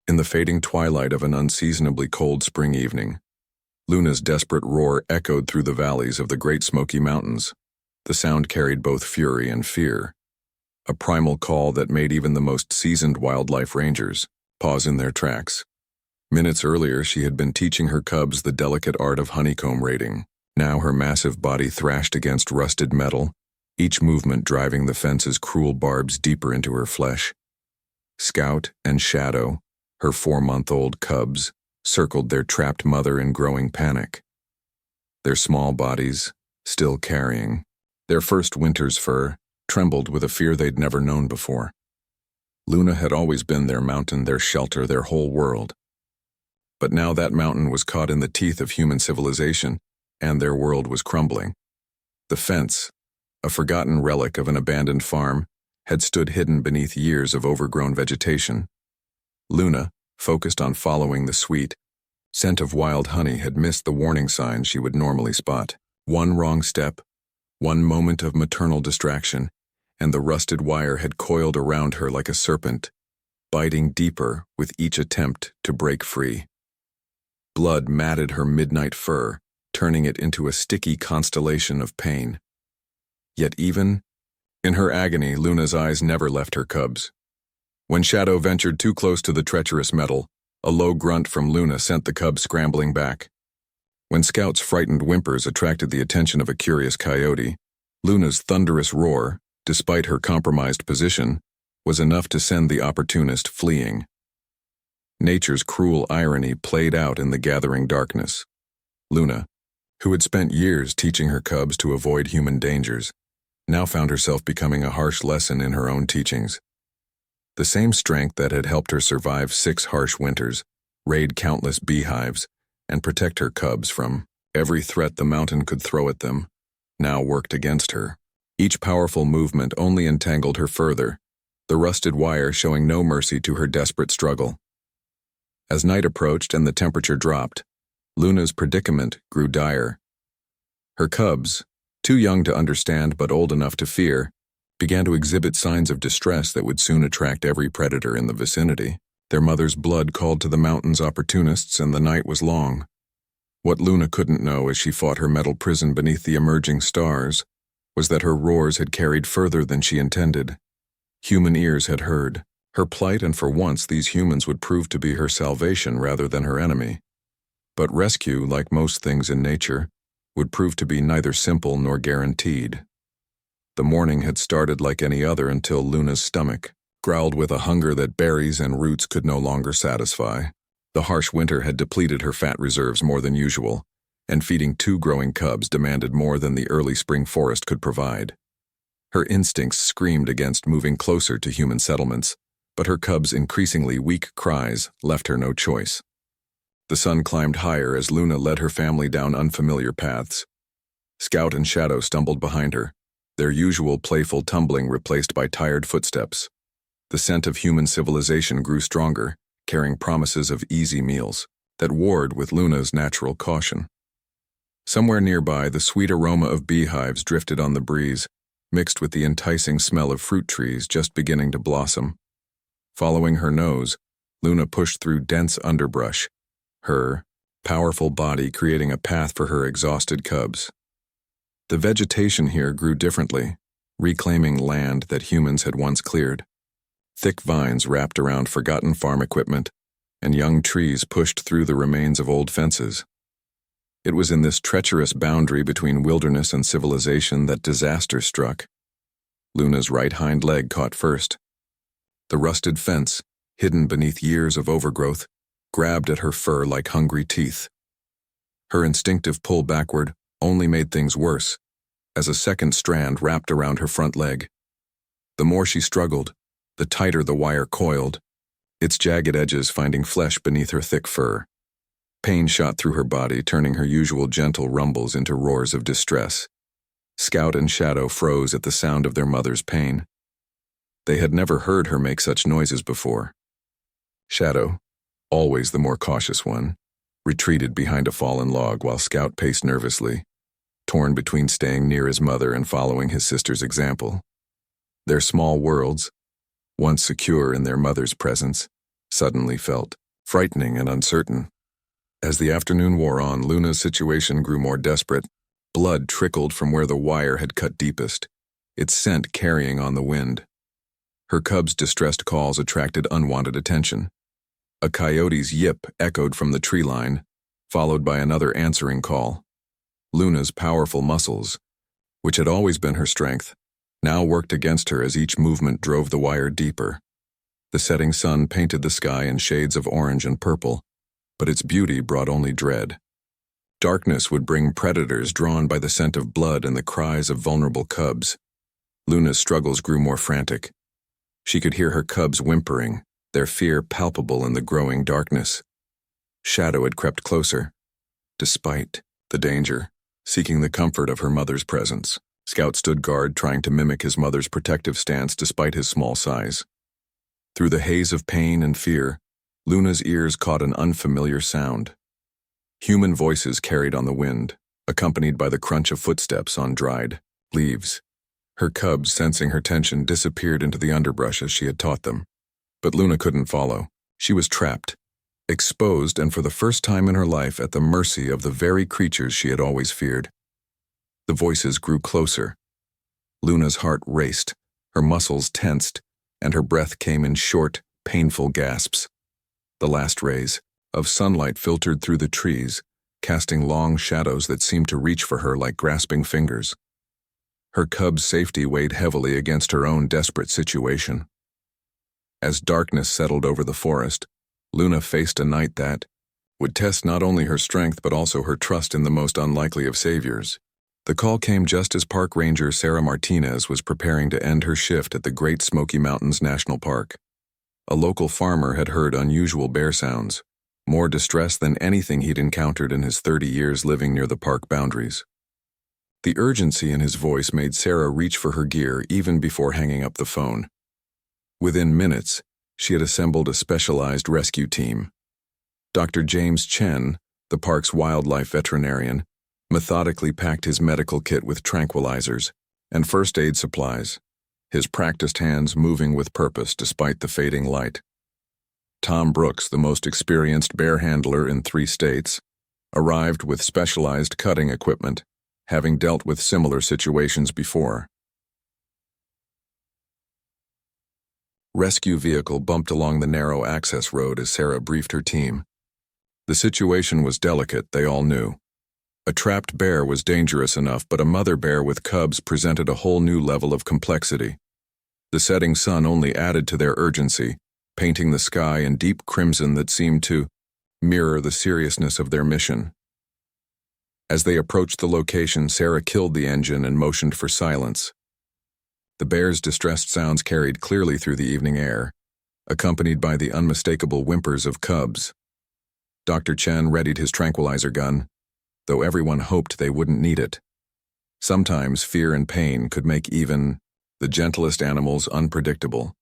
In the fading twilight of an unseasonably cold spring evening, Luna's desperate roar echoed through the valleys of the Great Smoky Mountains. The sound carried both fury and fear, a primal call that made even the most seasoned wildlife rangers pause in their tracks. Minutes earlier, she had been teaching her cubs the delicate art of honeycomb raiding. Now her massive body thrashed against rusted metal, each movement driving the fence's cruel barbs deeper into her flesh. Scout and Shadow, her 4-month-old cubs, circled their trapped mother in growing panic. Their small bodies, still carrying their first winter's fur, trembled with a fear they'd never known before. Luna had always been their mountain, their shelter, their whole world. But now that mountain was caught in the teeth of human civilization, and their world was crumbling. The fence, a forgotten relic of an abandoned farm, had stood hidden beneath years of overgrown vegetation. Luna, focused on following the sweet scent of wild honey, had missed the warning signs she would normally spot. One wrong step, one moment of maternal distraction, and the rusted wire had coiled around her like a serpent, biting deeper with each attempt to break free. Blood matted her midnight fur, turning it into a sticky constellation of pain. Yet even in her agony, Luna's eyes never left her cubs. When Shadow ventured too close to the treacherous metal, a low grunt from Luna sent the cubs scrambling back. When Scout's frightened whimpers attracted the attention of a curious coyote, Luna's thunderous roar, despite her compromised position, was enough to send the opportunist fleeing. Nature's cruel irony played out in the gathering darkness. Luna, who had spent years teaching her cubs to avoid human dangers, now found herself becoming a harsh lesson in her own teachings. The same strength that had helped her survive 6 harsh winters, raid countless beehives, and protect her cubs from every threat the mountain could throw at them, now worked against her. Each powerful movement only entangled her further, the rusted wire showing no mercy to her desperate struggle. As night approached and the temperature dropped, Luna's predicament grew dire. Her cubs, too young to understand but old enough to fear, began to exhibit signs of distress that would soon attract every predator in the vicinity. Their mother's blood called to the mountain's opportunists, and the night was long. What Luna couldn't know as she fought her metal prison beneath the emerging stars was that her roars had carried further than she intended. Human ears had heard her plight, and for once these humans would prove to be her salvation rather than her enemy. But rescue, like most things in nature, would prove to be neither simple nor guaranteed. The morning had started like any other until Luna's stomach growled with a hunger that berries and roots could no longer satisfy. The harsh winter had depleted her fat reserves more than usual, and feeding 2 growing cubs demanded more than the early spring forest could provide. Her instincts screamed against moving closer to human settlements, but her cubs' increasingly weak cries left her no choice. The sun climbed higher as Luna led her family down unfamiliar paths. Scout and Shadow stumbled behind her, their usual playful tumbling replaced by tired footsteps. The scent of human civilization grew stronger, carrying promises of easy meals that warred with Luna's natural caution. Somewhere nearby, the sweet aroma of beehives drifted on the breeze, mixed with the enticing smell of fruit trees just beginning to blossom. Following her nose, Luna pushed through dense underbrush, her powerful body creating a path for her exhausted cubs. The vegetation here grew differently, reclaiming land that humans had once cleared. Thick vines wrapped around forgotten farm equipment, and young trees pushed through the remains of old fences. It was in this treacherous boundary between wilderness and civilization that disaster struck. Luna's right hind leg caught first. The rusted fence, hidden beneath years of overgrowth, grabbed at her fur like hungry teeth. Her instinctive pull backward only made things worse, as a second strand wrapped around her front leg. The more she struggled, the tighter the wire coiled, its jagged edges finding flesh beneath her thick fur. Pain shot through her body, turning her usual gentle rumbles into roars of distress. Scout and Shadow froze at the sound of their mother's pain. They had never heard her make such noises before. Shadow, always the more cautious one, retreated behind a fallen log while Scout paced nervously, torn between staying near his mother and following his sister's example. Their small worlds, once secure in their mother's presence, suddenly felt frightening and uncertain. As the afternoon wore on, Luna's situation grew more desperate. Blood trickled from where the wire had cut deepest, its scent carrying on the wind. Her cub's distressed calls attracted unwanted attention. A coyote's yip echoed from the tree line, followed by another answering call. Luna's powerful muscles, which had always been her strength, now worked against her as each movement drove the wire deeper. The setting sun painted the sky in shades of orange and purple, but its beauty brought only dread. Darkness would bring predators drawn by the scent of blood and the cries of vulnerable cubs. Luna's struggles grew more frantic. She could hear her cubs whimpering, their fear palpable in the growing darkness. Shadow had crept closer. Despite the danger, seeking the comfort of her mother's presence, Scout stood guard, trying to mimic his mother's protective stance despite his small size. Through the haze of pain and fear, Luna's ears caught an unfamiliar sound. Human voices carried on the wind, accompanied by the crunch of footsteps on dried leaves. Her cubs, sensing her tension, disappeared into the underbrush as she had taught them. But Luna couldn't follow. She was trapped, exposed, and for the first time in her life at the mercy of the very creatures she had always feared. The voices grew closer. Luna's heart raced, her muscles tensed, and her breath came in short, painful gasps. The last rays of sunlight filtered through the trees, casting long shadows that seemed to reach for her like grasping fingers. Her cub's safety weighed heavily against her own desperate situation. As darkness settled over the forest, Luna faced a night that would test not only her strength but also her trust in the most unlikely of saviors. The call came just as Park Ranger Sarah Martinez was preparing to end her shift at the Great Smoky Mountains National Park. A local farmer had heard unusual bear sounds, more distress than anything he'd encountered in his 30 years living near the park boundaries. The urgency in his voice made Sarah reach for her gear even before hanging up the phone. Within minutes, she had assembled a specialized rescue team. Dr. James Chen, the park's wildlife veterinarian, methodically packed his medical kit with tranquilizers and first aid supplies, his practiced hands moving with purpose despite the fading light. Tom Brooks, the most experienced bear handler in 3 states, arrived with specialized cutting equipment, having dealt with similar situations before. Rescue vehicle bumped along the narrow access road as Sarah briefed her team. The situation was delicate, they all knew. A trapped bear was dangerous enough, but a mother bear with cubs presented a whole new level of complexity. The setting sun only added to their urgency, painting the sky in deep crimson that seemed to mirror the seriousness of their mission. As they approached the location, Sarah killed the engine and motioned for silence. The bear's distressed sounds carried clearly through the evening air, accompanied by the unmistakable whimpers of cubs. Dr. Chen readied his tranquilizer gun, though everyone hoped they wouldn't need it. Sometimes fear and pain could make even the gentlest animals unpredictable.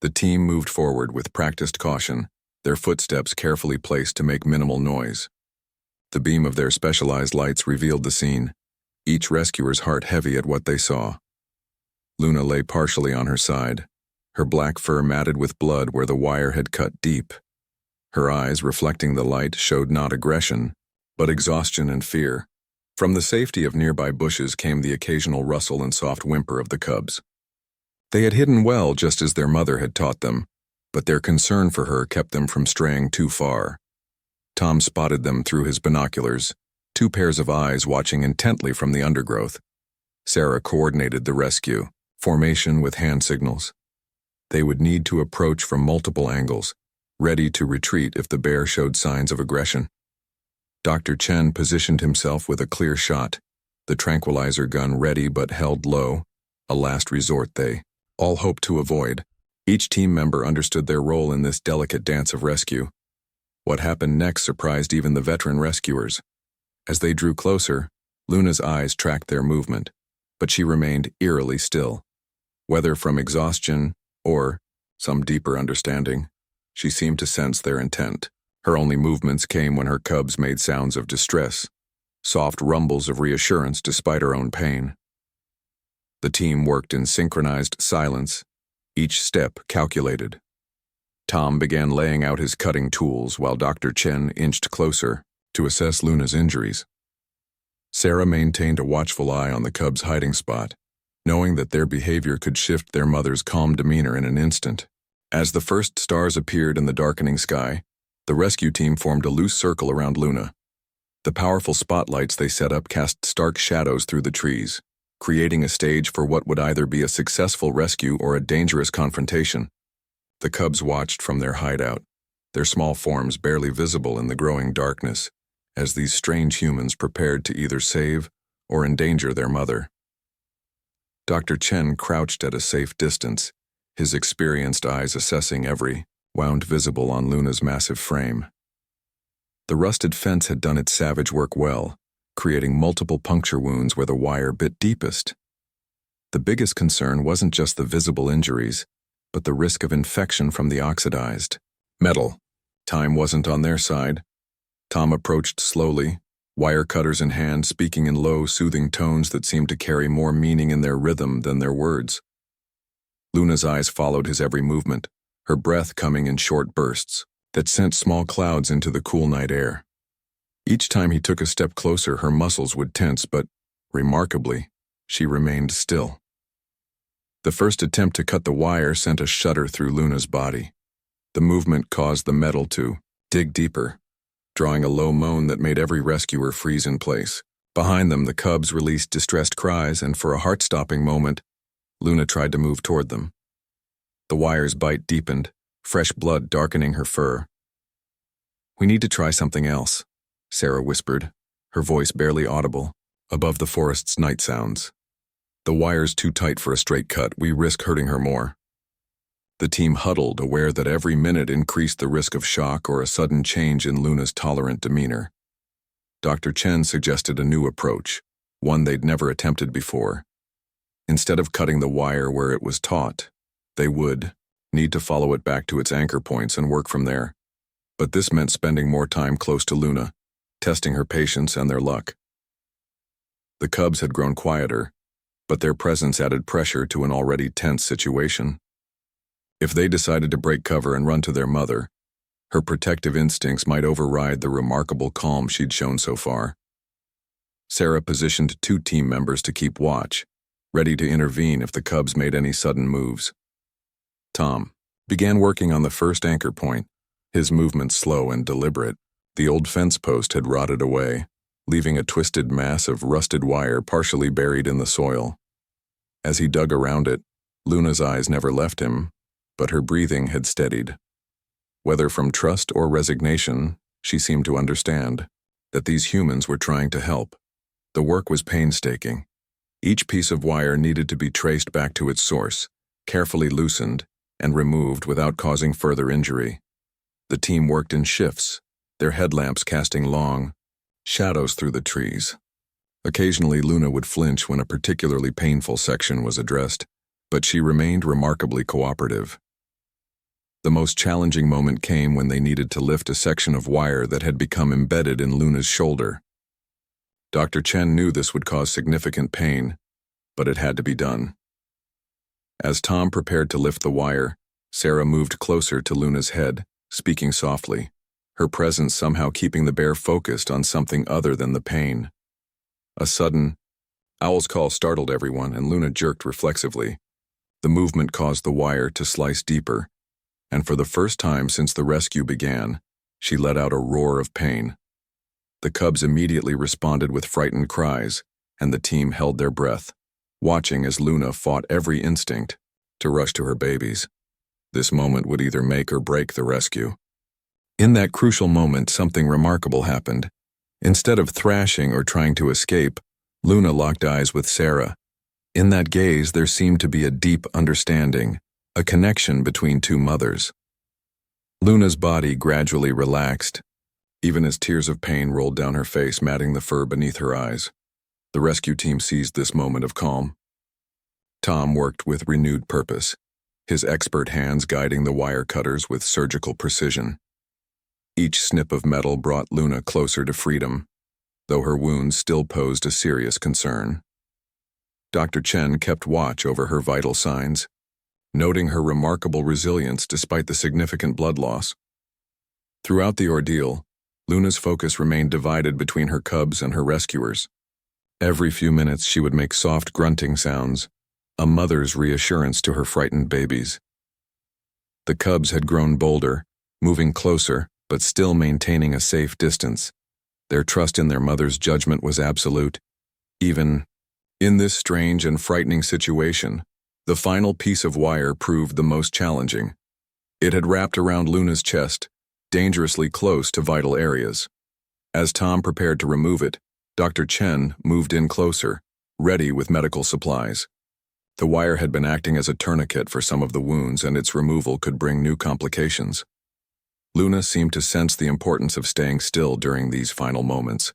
The team moved forward with practiced caution, their footsteps carefully placed to make minimal noise. The beam of their specialized lights revealed the scene, each rescuer's heart heavy at what they saw. Luna lay partially on her side, her black fur matted with blood where the wire had cut deep. Her eyes, reflecting the light, showed not aggression, but exhaustion and fear. From the safety of nearby bushes came the occasional rustle and soft whimper of the cubs. They had hidden well, just as their mother had taught them, but their concern for her kept them from straying too far. Tom spotted them through his binoculars, 2 pairs of eyes watching intently from the undergrowth. Sarah coordinated the rescue, formation with hand signals. They would need to approach from multiple angles, ready to retreat if the bear showed signs of aggression. Dr. Chen positioned himself with a clear shot, the tranquilizer gun ready but held low, a last resort they all hoped to avoid. Each team member understood their role in this delicate dance of rescue. What happened next surprised even the veteran rescuers. As they drew closer, Luna's eyes tracked their movement, but she remained eerily still. Whether from exhaustion or some deeper understanding, she seemed to sense their intent. Her only movements came when her cubs made sounds of distress, soft rumbles of reassurance despite her own pain. The team worked in synchronized silence, each step calculated. Tom began laying out his cutting tools while Dr. Chen inched closer to assess Luna's injuries. Sarah maintained a watchful eye on the cubs' hiding spot, knowing that their behavior could shift their mother's calm demeanor in an instant. As the first stars appeared in the darkening sky, the rescue team formed a loose circle around Luna. The powerful spotlights they set up cast stark shadows through the trees, creating a stage for what would either be a successful rescue or a dangerous confrontation. The cubs watched from their hideout, their small forms barely visible in the growing darkness, as these strange humans prepared to either save or endanger their mother. Dr. Chen crouched at a safe distance, his experienced eyes assessing every wound visible on Luna's massive frame. The rusted fence had done its savage work well, creating multiple puncture wounds where the wire bit deepest. The biggest concern wasn't just the visible injuries, but the risk of infection from the oxidized metal. Time wasn't on their side. Tom approached slowly, wire cutters in hand, speaking in low, soothing tones that seemed to carry more meaning in their rhythm than their words. Luna's eyes followed his every movement, her breath coming in short bursts that sent small clouds into the cool night air. Each time he took a step closer, her muscles would tense, but, remarkably, she remained still. The first attempt to cut the wire sent a shudder through Luna's body. The movement caused the metal to dig deeper, drawing a low moan that made every rescuer freeze in place. Behind them, the cubs released distressed cries, and for a heart-stopping moment, Luna tried to move toward them. The wire's bite deepened, fresh blood darkening her fur. "We need to try something else," Sarah whispered, her voice barely audible, above the forest's night sounds. "The wire's too tight for a straight cut. We risk hurting her more." The team huddled, aware that every minute increased the risk of shock or a sudden change in Luna's tolerant demeanor. Dr. Chen suggested a new approach, one they'd never attempted before. Instead of cutting the wire where it was taut, they would need to follow it back to its anchor points and work from there. But this meant spending more time close to Luna, testing her patience and their luck. The cubs had grown quieter, but their presence added pressure to an already tense situation. If they decided to break cover and run to their mother, her protective instincts might override the remarkable calm she'd shown so far. Sarah positioned 2 team members to keep watch, ready to intervene if the cubs made any sudden moves. Tom began working on the first anchor point, his movements slow and deliberate. The old fence post had rotted away, leaving a twisted mass of rusted wire partially buried in the soil. As he dug around it, Luna's eyes never left him, but her breathing had steadied. Whether from trust or resignation, she seemed to understand that these humans were trying to help. The work was painstaking. Each piece of wire needed to be traced back to its source, carefully loosened, and removed without causing further injury. The team worked in shifts, their headlamps casting long shadows through the trees. Occasionally, Luna would flinch when a particularly painful section was addressed, but she remained remarkably cooperative. The most challenging moment came when they needed to lift a section of wire that had become embedded in Luna's shoulder. Dr. Chen knew this would cause significant pain, but it had to be done. As Tom prepared to lift the wire, Sarah moved closer to Luna's head, speaking softly, her presence somehow keeping the bear focused on something other than the pain. A sudden owl's call startled everyone, and Luna jerked reflexively. The movement caused the wire to slice deeper, and for the first time since the rescue began, she let out a roar of pain. The cubs immediately responded with frightened cries, and the team held their breath, watching as Luna fought every instinct to rush to her babies. This moment would either make or break the rescue. In that crucial moment, something remarkable happened. Instead of thrashing or trying to escape, Luna locked eyes with Sarah. In that gaze, there seemed to be a deep understanding, a connection between 2 mothers. Luna's body gradually relaxed, even as tears of pain rolled down her face, matting the fur beneath her eyes. The rescue team seized this moment of calm. Tom worked with renewed purpose, his expert hands guiding the wire cutters with surgical precision. Each snip of metal brought Luna closer to freedom, though her wounds still posed a serious concern. Dr. Chen kept watch over her vital signs, noting her remarkable resilience despite the significant blood loss. Throughout the ordeal, Luna's focus remained divided between her cubs and her rescuers. Every few minutes she would make soft grunting sounds, a mother's reassurance to her frightened babies. The cubs had grown bolder, moving closer, but still maintaining a safe distance. Their trust in their mother's judgment was absolute. Even in this strange and frightening situation, the final piece of wire proved the most challenging. It had wrapped around Luna's chest, dangerously close to vital areas. As Tom prepared to remove it, Dr. Chen moved in closer, ready with medical supplies. The wire had been acting as a tourniquet for some of the wounds, and its removal could bring new complications. Luna seemed to sense the importance of staying still during these final moments.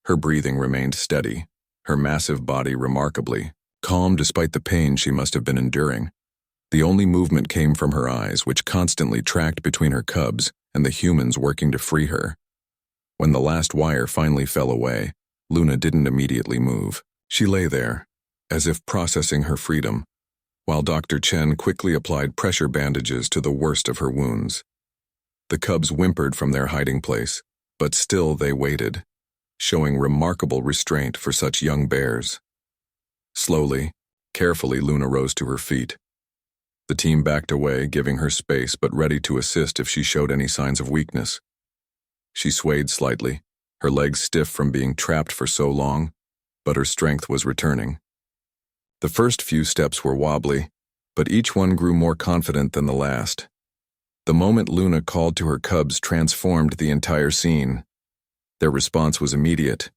Her breathing remained steady, her massive body remarkably calm despite the pain she must have been enduring. The only movement came from her eyes, which constantly tracked between her cubs and the humans working to free her. When the last wire finally fell away, Luna didn't immediately move. She lay there, as if processing her freedom, while Dr. Chen quickly applied pressure bandages to the worst of her wounds. The cubs whimpered from their hiding place, but still they waited, showing remarkable restraint for such young bears. Slowly, carefully, Luna rose to her feet. The team backed away, giving her space but ready to assist if she showed any signs of weakness. She swayed slightly, her legs stiff from being trapped for so long, but her strength was returning. The first few steps were wobbly, but each one grew more confident than the last. The moment Luna called to her cubs transformed the entire scene. Their response was immediate.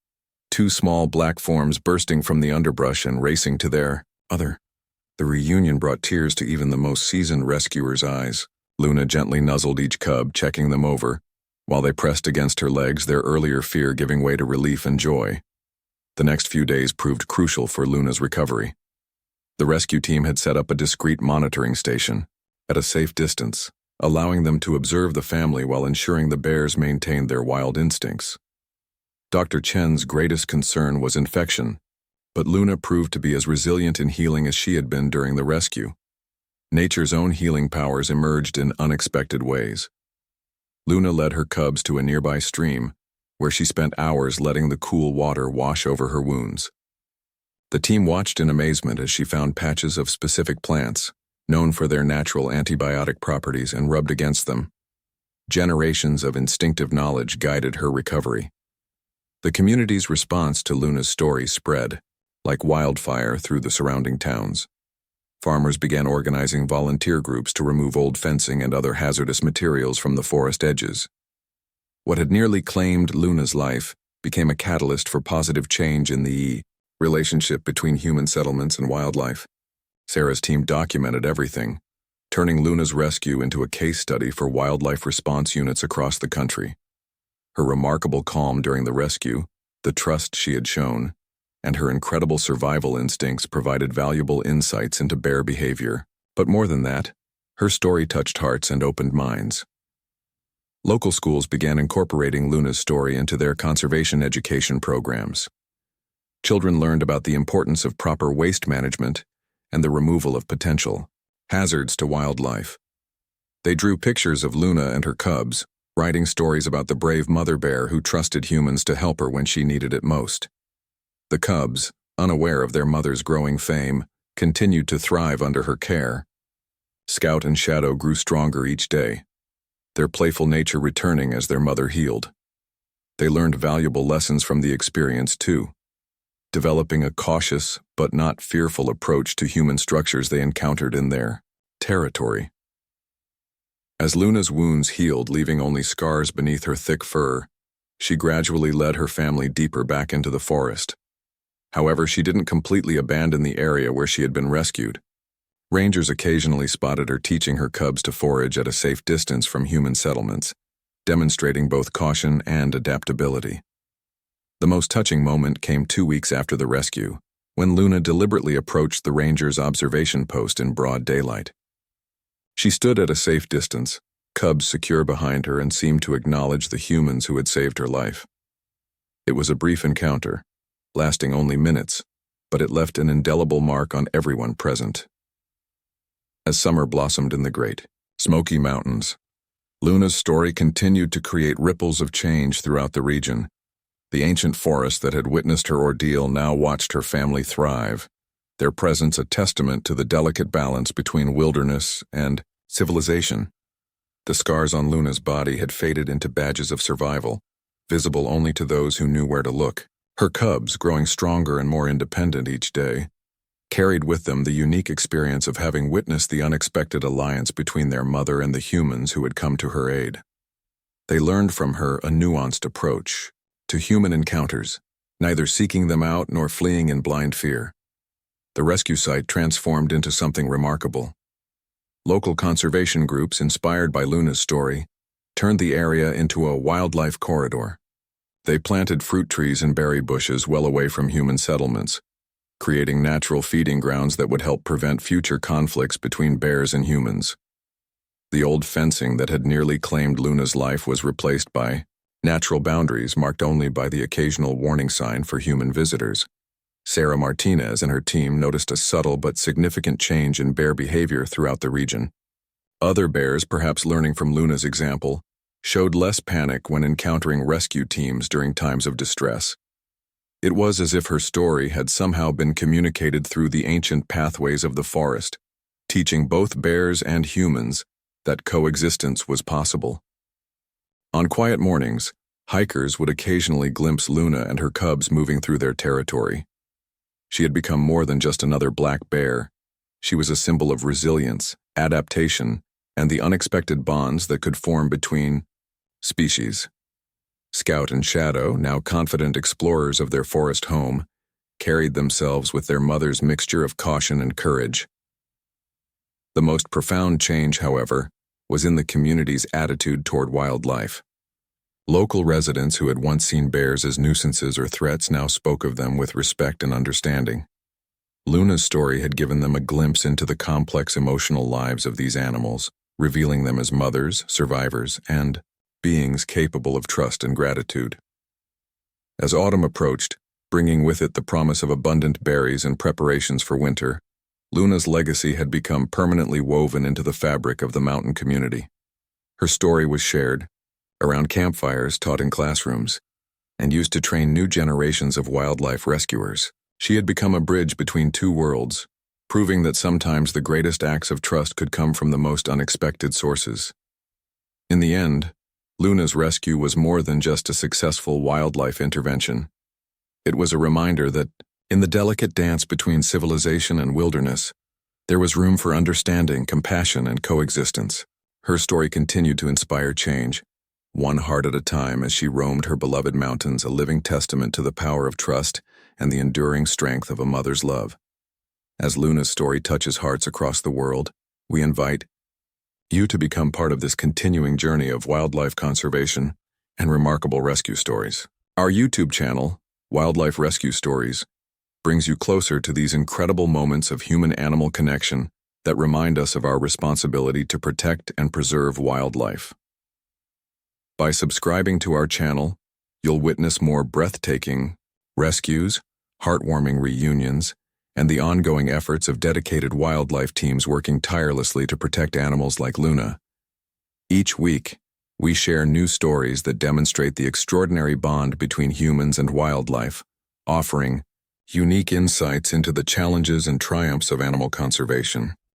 Two small black forms bursting from the underbrush and racing to their other. The reunion brought tears to even the most seasoned rescuer's eyes. Luna gently nuzzled each cub, checking them over, while they pressed against her legs, their earlier fear giving way to relief and joy. The next few days proved crucial for Luna's recovery. The rescue team had set up a discreet monitoring station, at a safe distance, allowing them to observe the family while ensuring the bears maintained their wild instincts. Dr. Chen's greatest concern was infection, but Luna proved to be as resilient in healing as she had been during the rescue. Nature's own healing powers emerged in unexpected ways. Luna led her cubs to a nearby stream, where she spent hours letting the cool water wash over her wounds. The team watched in amazement as she found patches of specific plants, known for their natural antibiotic properties, and rubbed against them. Generations of instinctive knowledge guided her recovery. The community's response to Luna's story spread, like wildfire, through the surrounding towns. Farmers began organizing volunteer groups to remove old fencing and other hazardous materials from the forest edges. What had nearly claimed Luna's life became a catalyst for positive change in the relationship between human settlements and wildlife. Sarah's team documented everything, turning Luna's rescue into a case study for wildlife response units across the country. Her remarkable calm during the rescue, the trust she had shown, and her incredible survival instincts provided valuable insights into bear behavior. But more than that, her story touched hearts and opened minds. Local schools began incorporating Luna's story into their conservation education programs. Children learned about the importance of proper waste management and the removal of potential hazards to wildlife. They drew pictures of Luna and her cubs, writing stories about the brave mother bear who trusted humans to help her when she needed it most. The cubs, unaware of their mother's growing fame, continued to thrive under her care. Scout and Shadow grew stronger each day, their playful nature returning as their mother healed. They learned valuable lessons from the experience too, developing a cautious but not fearful approach to human structures they encountered in their territory. As Luna's wounds healed, leaving only scars beneath her thick fur, she gradually led her family deeper back into the forest. However, she didn't completely abandon the area where she had been rescued. Rangers occasionally spotted her teaching her cubs to forage at a safe distance from human settlements, demonstrating both caution and adaptability. The most touching moment came 2 weeks after the rescue, when Luna deliberately approached the ranger's observation post in broad daylight. She stood at a safe distance, cubs secure behind her, and seemed to acknowledge the humans who had saved her life. It was a brief encounter, lasting only minutes, but it left an indelible mark on everyone present. As summer blossomed in the Great Smoky Mountains, Luna's story continued to create ripples of change throughout the region. The ancient forest that had witnessed her ordeal now watched her family thrive, their presence a testament to the delicate balance between wilderness and civilization. The scars on Luna's body had faded into badges of survival, visible only to those who knew where to look. Her cubs, growing stronger and more independent each day, carried with them the unique experience of having witnessed the unexpected alliance between their mother and the humans who had come to her aid. They learned from her a nuanced approach to human encounters, neither seeking them out nor fleeing in blind fear. The rescue site transformed into something remarkable. Local conservation groups, inspired by Luna's story, turned the area into a wildlife corridor. They planted fruit trees and berry bushes well away from human settlements, creating natural feeding grounds that would help prevent future conflicts between bears and humans. The old fencing that had nearly claimed Luna's life was replaced by natural boundaries marked only by the occasional warning sign for human visitors. Sarah Martinez and her team noticed a subtle but significant change in bear behavior throughout the region. Other bears, perhaps learning from Luna's example, showed less panic when encountering rescue teams during times of distress. It was as if her story had somehow been communicated through the ancient pathways of the forest, teaching both bears and humans that coexistence was possible. On quiet mornings, hikers would occasionally glimpse Luna and her cubs moving through their territory. She had become more than just another black bear. She was a symbol of resilience, adaptation, and the unexpected bonds that could form between species. Scout and Shadow, now confident explorers of their forest home, carried themselves with their mother's mixture of caution and courage. The most profound change, however, was in the community's attitude toward wildlife. Local residents who had once seen bears as nuisances or threats now spoke of them with respect and understanding. Luna's story had given them a glimpse into the complex emotional lives of these animals, revealing them as mothers, survivors, and beings capable of trust and gratitude. As autumn approached, bringing with it the promise of abundant berries and preparations for winter, Luna's legacy had become permanently woven into the fabric of the mountain community. Her story was shared, around campfires taught in classrooms, and used to train new generations of wildlife rescuers. She had become a bridge between two worlds, proving that sometimes the greatest acts of trust could come from the most unexpected sources. In the end, Luna's rescue was more than just a successful wildlife intervention. It was a reminder that, in the delicate dance between civilization and wilderness, there was room for understanding, compassion, and coexistence. Her story continued to inspire change, one heart at a time, as she roamed her beloved mountains, a living testament to the power of trust and the enduring strength of a mother's love. As Luna's story touches hearts across the world, we invite you to become part of this continuing journey of wildlife conservation and remarkable rescue stories. Our YouTube channel, Wildlife Rescue Stories, brings you closer to these incredible moments of human-animal connection that remind us of our responsibility to protect and preserve wildlife. By subscribing to our channel, you'll witness more breathtaking rescues, heartwarming reunions, and the ongoing efforts of dedicated wildlife teams working tirelessly to protect animals like Luna. Each week, we share new stories that demonstrate the extraordinary bond between humans and wildlife, offering unique insights into the challenges and triumphs of animal conservation.